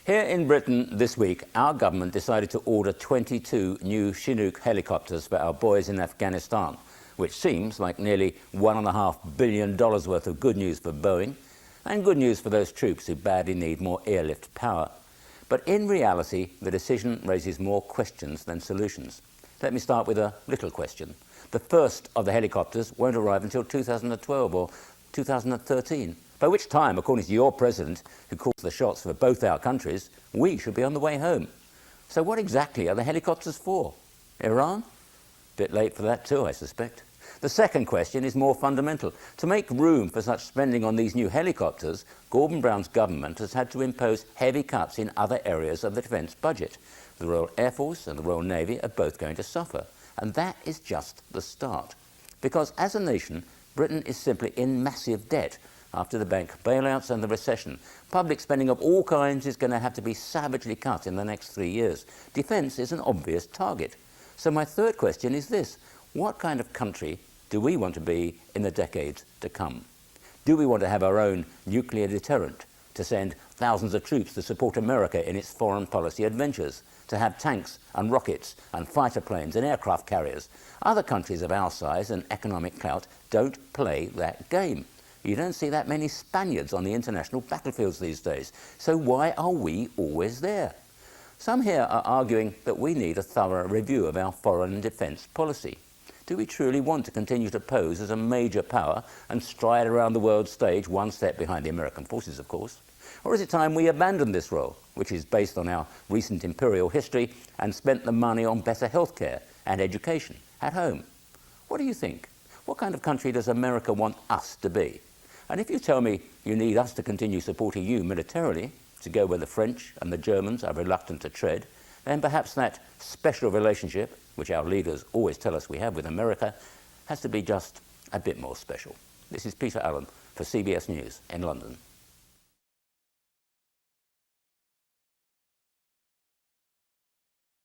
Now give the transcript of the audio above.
Here in Britain this week, our government decided to order 22 new Chinook helicopters for our boys in Afghanistan, which seems like nearly $1.5 billion worth of good news for Boeing and good news for those troops who badly need more airlift power. But in reality, the decision raises more questions than solutions. Let me start with a little question. The first of the helicopters won't arrive until 2012 or 2013. By which time, according to your president, who calls the shots for both our countries, we should be on the way home. So what exactly are the helicopters for? Iran? Bit late for that too, I suspect. The second question is more fundamental. To make room for such spending on these new helicopters, Gordon Brown's government has had to impose heavy cuts in other areas of the defence budget. The Royal Air Force and the Royal Navy are both going to suffer. And that is just the start. Because as a nation, Britain is simply in massive debt. After the bank bailouts and the recession, public spending of all kinds is going to have to be savagely cut in the next 3 years. Defence is an obvious target. So my third question is this: what kind of country do we want to be in the decades to come? Do we want to have our own nuclear deterrent, to send thousands of troops to support America in its foreign policy adventures, to have tanks and rockets and fighter planes and aircraft carriers? Other countries of our size and economic clout don't play that game. You don't see that many Spaniards on the international battlefields these days. So why are we always there? Some here are arguing that we need a thorough review of our foreign and defence policy. Do we truly want to continue to pose as a major power and stride around the world stage one step behind the American forces, of course? Or is it time we abandon this role, which is based on our recent imperial history, and spent the money on better healthcare and education at home? What do you think? What kind of country does America want us to be? And if you tell me you need us to continue supporting you militarily, to go where the French and the Germans are reluctant to tread, then perhaps that special relationship, which our leaders always tell us we have with America, has to be just a bit more special. This is Peter Allen for CBS News in London.